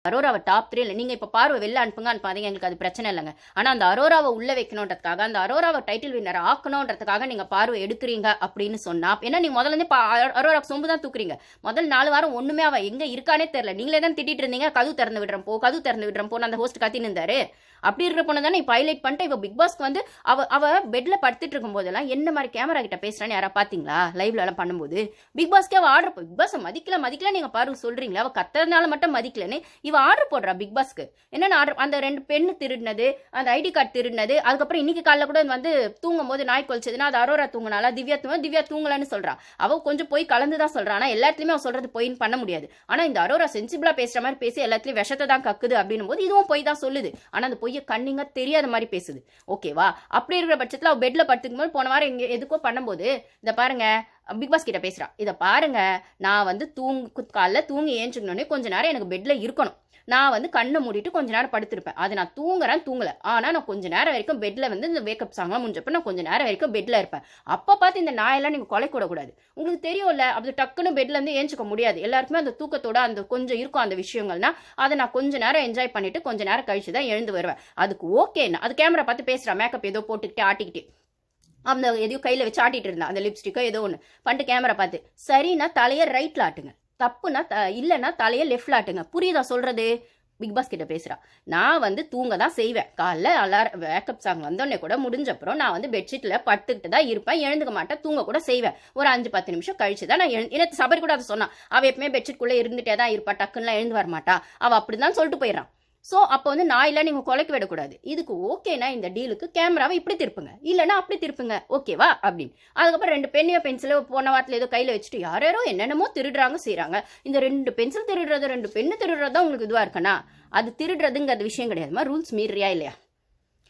அரோராவை top 3 இல்லை. நீங்க இப்ப பார்வை வெளில அனுப்பாதீங்க, எங்களுக்கு அது பிரச்சனை இல்லைங்க. ஆனா அந்த அரோராவை உள்ள வைக்கணுன்றதுக்காக, அந்த அரோராவை டைட்டில் வின்னர் ஆக்கணுன்றதுக்காக நீங்க பார்வை எடுக்கிறீங்க அப்படின்னு சொன்னா, ஏன்னா நீங்க முதல்ல இருந்து அரோராக்கு சொம்பு தான் தூக்குறீங்க. முதல் 4 வாரம் ஒண்ணுமே அவ எங்க இருக்கானே தெரியல. நீங்களே தான் திட்டிட்டு இருந்தீங்க, கதவு திறந்து விடுறேன் போ, கதவு திறந்து விடுறேன் போன்னு அந்த ஹோஸ்ட் கத்தின்னு இருந்தாரு. அப்படி இருக்கிற பொண்ணு தானே இப்போ ஹைலைட் பண்ணிட்டு இவ பிக் பாஸ்க்கு வந்து அவ பெட்ல படுத்துட்டு இருக்கும் போதெல்லாம் என்ன மாதிரி கேமரா கிட்ட பேசுறான்னு யாரா பாத்தீங்களா? லைவ்ல எல்லாம் பண்ணும்போது பிக் பாஸ்க்கே அவ ஆர்டர், பிக் பாஸ் மதிக்கல நீங்க பாரு சொல்றீங்களா? அவ கத்துறதுனால மட்டும் மதிக்கலன்னு இவ ஆர்டர் போடுறா பிக் பாஸ்க்கு. என்னென்ன ஆர்டர், அந்த 2 பெண்ணு திருடினது, அந்த ஐடி கார்டு திருடினது, அதுக்கப்புறம் இன்னைக்கு காலைல கூட வந்து தூங்கும் போது நாய் கொலைச்சதுன்னா அது அரோரா தூங்கினால, திவ்யா தூங்கலன்னு சொல்றா. அவ கொஞ்சம் போய் கலந்துதான் சொல்றா. ஆனா எல்லா இடத்துலயுமே அவ சொல்றது பொய்ன்னு பண்ண முடியாது. ஆனா இந்த அரோரா சென்சிபிளா பேசுற மாதிரி பேசி எல்லாத்துலயும் விஷத்தை தான் கக்குது அப்படின்னும் போது இதுவும் பொய் தான் சொல்லுது. ஆனா அந்த பொய்ய கண்ணிங்க தெரியாத மாதிரி பேசுது. ஓகேவா? அப்படி இருக்கிற பட்சத்துல அவ பெட்ல படுத்துக்கும் போது போன வாரம் எதுக்கோ பண்ணும்போது இத பாருங்க, பிக் பாஸ் கிட்ட பேசுறா. இத பாருங்க, நான் வந்து காலைல தூங்கி ஏஞ்சுக்கணும்னே கொஞ்ச நேரம் எனக்கு பெட்ல இருக்கணும். நான் வந்து கண்ணை மூடிட்டு கொஞ்ச நேரம் படுத்திருப்பேன். அது நான் தூங்கல. ஆனா நான் கொஞ்ச நேரம் வரைக்கும் பெட்ல வந்து இந்த வேக்கப் சாங்லாம் முடிஞ்சப்ப நான் கொஞ்ச நேரம் வரைக்கும் பெட்ல இருப்பேன். அப்ப பார்த்து இந்த நாயெல்லாம் நீங்க கொலை கூடாது. உங்களுக்கு தெரியும்ல, அப்படி டக்குன்னு பெட்ல இருந்து ஏஞ்சிக்க முடியாது. எல்லாருக்குமே அந்த தூக்கத்தோட அந்த கொஞ்சம் இருக்கும் அந்த விஷயங்கள்னா, அதை நான் கொஞ்ச நேரம் என்ஜாய் பண்ணிட்டு கொஞ்ச நேரம் கழிச்சு தான் எழுந்து வருவேன். அதுக்கு ஓகேன்னா அது கேமரா பார்த்து பேசுறா, மேக்கப் ஏதோ போட்டுக்கிட்டு ஆட்டிக்கிட்டு அந்த எதையோ கையில வச்சு ஆட்டிட்டு இருந்தா, அந்த லிப்ஸ்டிக்கோ ஏதோ ஒன்று பண்ணிட்டு கேமரா பார்த்து, சரின்னா தலையை ரைட்ல ஆட்டுங்க, தப்புனா இல்லைன்னா தலையை லெஃப்ட்ல ஆட்டுங்க. புரியுதா சொல்றது? பிக் பாஸ் கிட்ட பேசுறா. நான் வந்து தூங்க தான் செய்வேன். காலைல அலாரம் வேக்கப் சாங் வந்தோடனே கூட முடிஞ்சப்பறம் நான் வந்து பெட்ஷீட்ல படுத்துக்கிட்டு தான் இருப்பேன். எழுந்துக்க மாட்டேன், தூங்க கூட செய்வேன். ஒரு 5-10 நிமிஷம் கழிச்சு தான் நான் எனக்கு சபரி கூட அதை சொன்னா. அவ எப்பவுமே பெட்ஷீட்குள்ளே இருந்துட்டே தான் இருப்பா, டக்குன்னு எழுந்து வர மாட்டா. அவ அப்படிதான் சொல்லிட்டு போயிடறான். ஸோ அப்போ வந்து நாயெல்லாம் நீங்கள் கொலைக்கு விடக்கூடாது. இதுக்கு ஓகேனா இந்த டீலுக்கு கேமராவை இப்படி திருப்புங்க, இல்லைன்னா அப்படி திருப்புங்க, ஓகேவா அப்படின்னு. அதுக்கப்புறம் 2 பெண்ணியோ பென்சிலோ போன வாரத்தில் ஏதோ கையில் வச்சுட்டு யாரோ என்னென்னமோ திருடுறாங்க செய்கிறாங்க. இந்த 2 பென்சில் திருடுறது 2 பெண்ணு திருடுறது தான் உங்களுக்கு இதுவாக இருக்குன்னா, அது திருடுறதுங்கிறது விஷயம் கிடையாதுமா. ரூல்ஸ் மீறியா இல்லையா?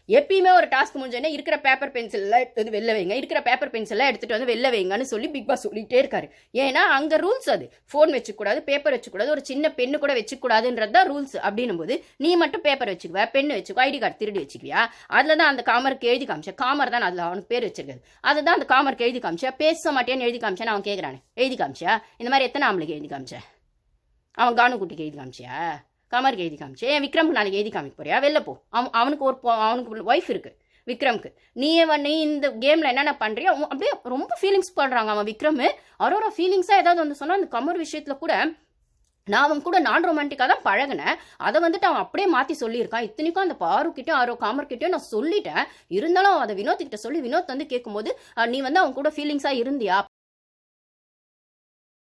எப்பயுமே ஒரு டாஸ்க் முடிஞ்சோடனே இருக்கிற பேப்பர் பென்சில்லாம் எடுத்து வந்து வெளில வைங்க, இருக்கிற பேப்பர் பென்சில்லாம் எடுத்துகிட்டு வந்து வெளில வைங்கன்னு சொல்லி பிக் பாஸ் சொல்லிகிட்டே இருக்காரு. ஏன்னா அங்கே ரூல்ஸ் அது. ஃபோன் வச்சுக்கூடாது, பேப்பர் வச்சுக்கூடாது, ஒரு சின்ன பெண்ணு கூட வச்சுக்கூடாதுன்றது தான் ரூல்ஸ். அப்படின்னும் போது நீ மட்டும் பேப்பர் வச்சுக்குவ, பெண்ணு வச்சுக்கோ, ஐடி கார்டு திருடி வச்சுக்குவியா? அதில் தான் அந்த காமருக்கு எழுதி காமிச்சேன். காமர் தான் அதில் அவனுக்கு பேர் வச்சிருக்காது. அதுதான் அந்த காமருக்கு எழுதி காமிச்சா. பேச மாட்டேன்னு எழுதி காமிச்சான்னு அவன் கேட்குறானே, எழுதி காமிச்சியா? இந்த மாதிரி எத்தனை ஆம்பளைக்கு எழுதி காமிச்சேன்? அவன் கானுக்குட்டிக்கு எழுதி காமிச்சியா? கமருக்கு எழுதி காமிச்சு, ஏன் விக்ரம்க்கு நாளைக்கு எழுதி காமிக்க போறியா? வெளில போ. அவனுக்கு ஒய்ஃப் இருக்கு விக்ரம்க்கு. நீ இந்த கேம்ல என்னென்ன பண்றியோ அப்படியே ரொம்ப ஃபீலிங்ஸ் பண்றாங்க அவன் விக்ரம். அவரோட ஃபீலிங்ஸா ஏதாவது வந்து சொன்னா, அந்த கமர் விஷயத்துல கூட நான் அவன் கூட நான் ரொமான்டிக்காக தான் பழகினேன். அதை வந்துட்டு அவன் அப்படியே மாற்றி சொல்லியிருக்கான். இத்தனைக்கும் அந்த பாருக்கிட்டையும் காமர்கிட்டையும் நான் சொல்லிட்டேன். இருந்தாலும் அதை வினோத் கிட்ட சொல்லி வினோத் வந்து கேட்கும்போது, நீ வந்து அவன் கூட ஃபீலிங்ஸாக இருந்தியா?